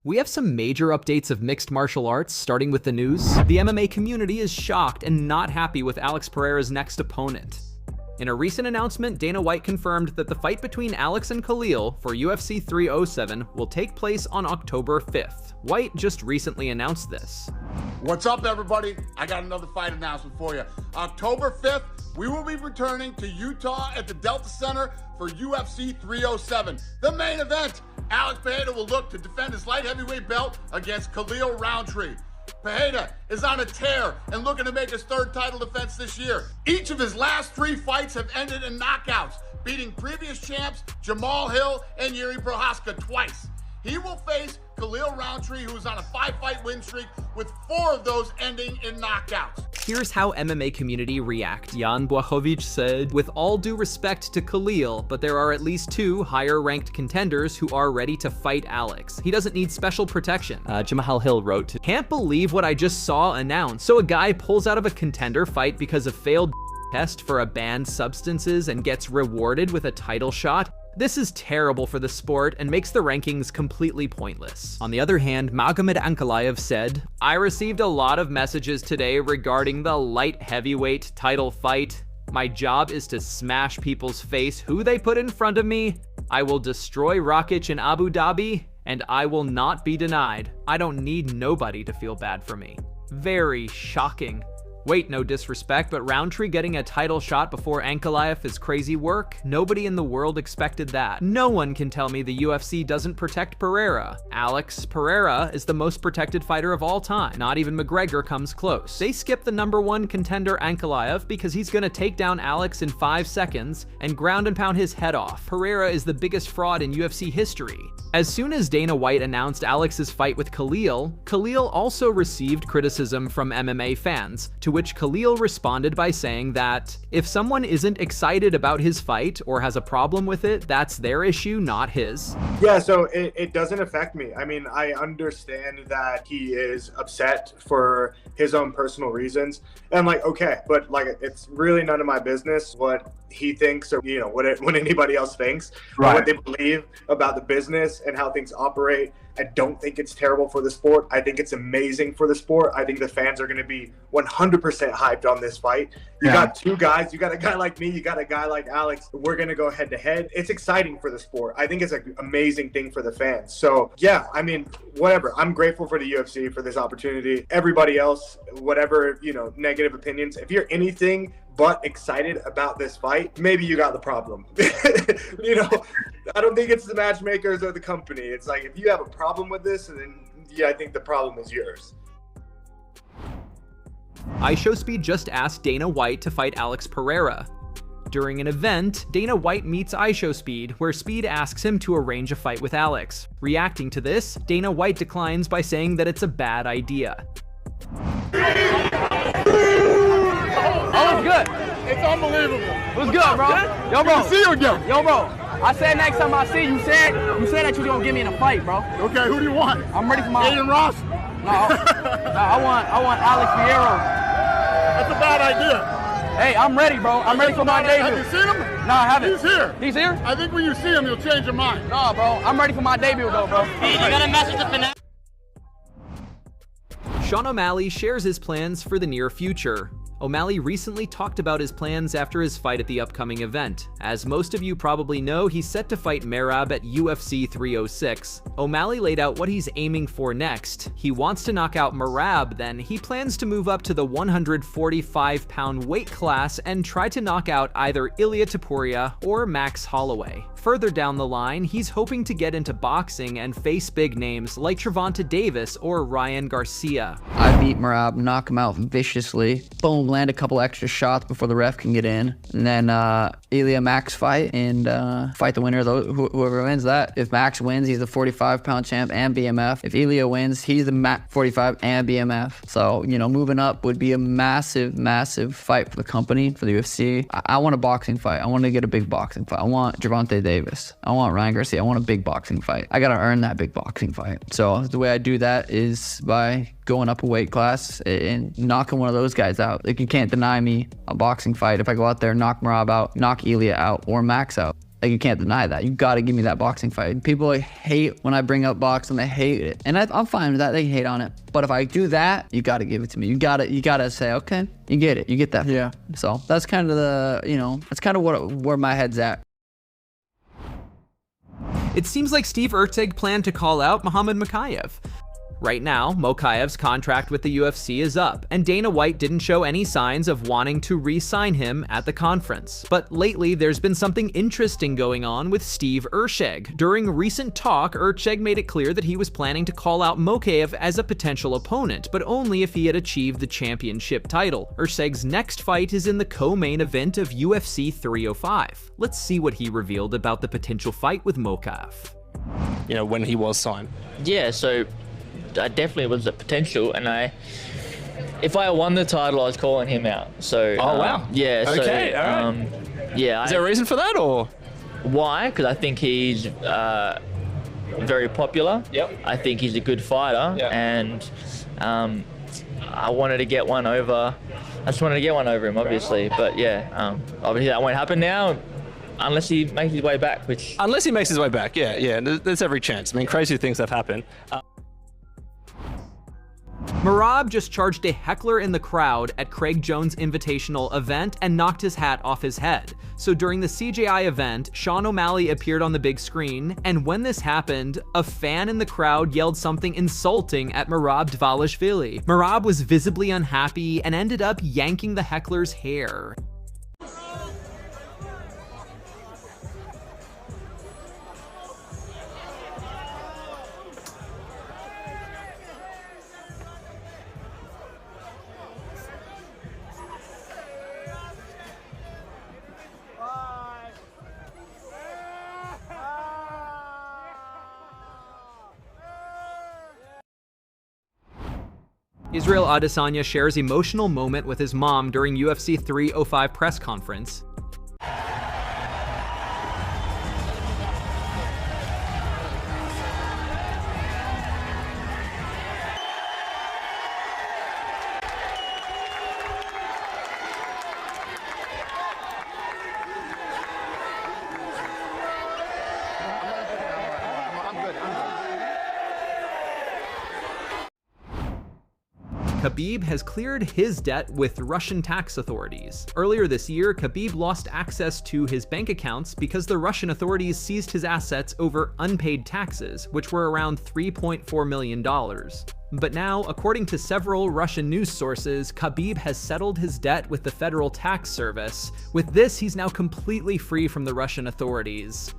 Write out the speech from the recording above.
We have some major updates of mixed martial arts, starting with the news. The MMA community is shocked and not happy with Alex Pereira's next opponent. In a recent announcement, Dana White confirmed that the fight between Alex and Khalil for UFC 307 will take place on October 5th. White just recently announced this. What's up, everybody? I got another fight announcement for you. October 5th, we will be returning to Utah at the Delta Center for UFC 307. The main event, Alex Pereira will look to defend his light heavyweight belt against Khalil Roundtree. Pereira is on a tear and looking to make his third title defense this year. Each of his last 3 fights have ended in knockouts, beating previous champs Jamal Hill and Yuri Prohaska twice. He will face Khalil Roundtree, who is on a 5-fight win streak, with 4 of those ending in knockouts. Here's how MMA community react. Jan Błachowicz said, "With all due respect to Khalil, but there are at least 2 higher-ranked contenders who are ready to fight Alex. He doesn't need special protection." Jamal Hill wrote, "Can't believe what I just saw announced. So a guy pulls out of a contender fight because of failed test for a banned substances and gets rewarded with a title shot? This is terrible for the sport and makes the rankings completely pointless." On the other hand, Magomed Ankalaev said, "I received a lot of messages today regarding the light heavyweight title fight. My job is to smash people's face who they put in front of me. I will destroy Rakic in Abu Dhabi, and I will not be denied. I don't need nobody to feel bad for me." Very shocking. Wait, no disrespect, but Roundtree getting a title shot before Ankalaev is crazy work? Nobody in the world expected that. No one can tell me the UFC doesn't protect Pereira. Alex Pereira is the most protected fighter of all time. Not even McGregor comes close. They skip the #1 contender Ankalaev because he's gonna take down Alex in 5 seconds and ground and pound his head off. Pereira is the biggest fraud in UFC history. As soon as Dana White announced Alex's fight with Khalil, Khalil also received criticism from MMA fans, to which Khalil responded by saying that if someone isn't excited about his fight or has a problem with it, that's their issue, not his. Yeah, so it doesn't affect me. I mean, I understand that he is upset for his own personal reasons. And I'm like, okay, but like, it's really none of my business what he thinks or, you know, what anybody else thinks, or what they believe about the business and how things operate. I don't think it's terrible for the sport. I think it's amazing for the sport. I think the fans are going to be 100% hyped on this fight. You got 2 guys. You got a guy like me. You got a guy like Alex. We're going to go head to head. It's exciting for the sport. I think it's an amazing thing for the fans. So yeah, I mean, whatever. I'm grateful for the UFC for this opportunity. Everybody else, whatever, you know, negative opinions, if you're anything but excited about this fight, maybe you got the problem. You know, I don't think it's the matchmakers or the company. It's like, if you have a problem with this, then yeah, I think the problem is yours. iShowSpeed just asked Dana White to fight Alex Pereira. During an event, Dana White meets iShowSpeed, where Speed asks him to arrange a fight with Alex. Reacting to this, Dana White declines by saying that it's a bad idea. Oh, it's good. It's unbelievable. What's good, bro? Yo, bro. Good to see you again. Yo, bro. I said next time I see you, said that you was gonna get me in a fight, bro. Okay, who do you want? I'm ready for my. Aiden Ross? No, I want Alex Pereira. That's a bad idea. Hey, I'm ready, bro. I'm ready for my debut. Have you seen him? No, I haven't. He's here. He's here? I think when you see him, you'll change your mind. No, bro. I'm ready for my debut, though, bro. You gotta message the finesse. Sean O'Malley shares his plans for the near future. O'Malley recently talked about his plans after his fight at the upcoming event. As most of you probably know, he's set to fight Merab at UFC 306. O'Malley laid out what he's aiming for next. He wants to knock out Merab, then he plans to move up to the 145-pound weight class and try to knock out either Ilia Topuria or Max Holloway. Further down the line, he's hoping to get into boxing and face big names like Gervonta Davis or Ryan Garcia. I beat Merab, knock him out viciously, boom, land a couple extra shots before the ref can get in, and then Ilia Max fight and fight the winner of those, whoever wins that. If Max wins, he's the 45-pound champ and BMF. If Ilia wins, he's the 45 and BMF. So, you know, moving up would be a massive, massive fight for the company, for the UFC. I want a boxing fight. I want to get a big boxing fight. I want Gervonta Davis. I want Ryan Garcia. I want a big boxing fight. I got to earn that big boxing fight. So the way I do that is by going up a weight class and knocking one of those guys out. Like, you can't deny me a boxing fight if I go out there, knock Merab out, knock Ilia out, or Max out. Like, you can't deny that. You got to give me that boxing fight. People hate when I bring up boxing. They hate it. And I'm fine with that. They hate on it. But if I do that, you got to give it to me. You got to say, okay, you get it. You get that. Yeah. So that's kind of that's kind of where my head's at. It seems like Steve Erceg planned to call out Muhammad Mokaev. Right now, Mokaev's contract with the UFC is up, and Dana White didn't show any signs of wanting to re-sign him at the conference. But lately, there's been something interesting going on with Steve Erceg. During recent talk, Erceg made it clear that he was planning to call out Mokaev as a potential opponent, but only if he had achieved the championship title. Erceg's next fight is in the co-main event of UFC 305. Let's see what he revealed about the potential fight with Mokaev. You know, when he was signed. Yeah, so I definitely was a potential, and if I won the title, I was calling him out. So oh wow, yeah, okay, so, all right. Yeah. Is there a reason for that, or why? Because I think he's very popular. Yep. I think he's a good fighter, yep. And I wanted to get one over. I just wanted to get one over him, obviously. But yeah, obviously that won't happen now. Unless he makes his way back, Unless he makes his way back, yeah. There's every chance. I mean, crazy things have happened. Merab just charged a heckler in the crowd at Craig Jones' invitational event and knocked his hat off his head. So during the CJI event, Sean O'Malley appeared on the big screen, and when this happened, a fan in the crowd yelled something insulting at Merab Dvalishvili. Merab was visibly unhappy and ended up yanking the heckler's hair. Israel Adesanya shares emotional moment with his mom during UFC 305 press conference. Khabib has cleared his debt with Russian tax authorities. Earlier this year, Khabib lost access to his bank accounts because the Russian authorities seized his assets over unpaid taxes, which were around $3.4 million. But now, according to several Russian news sources, Khabib has settled his debt with the Federal Tax Service. With this, he's now completely free from the Russian authorities.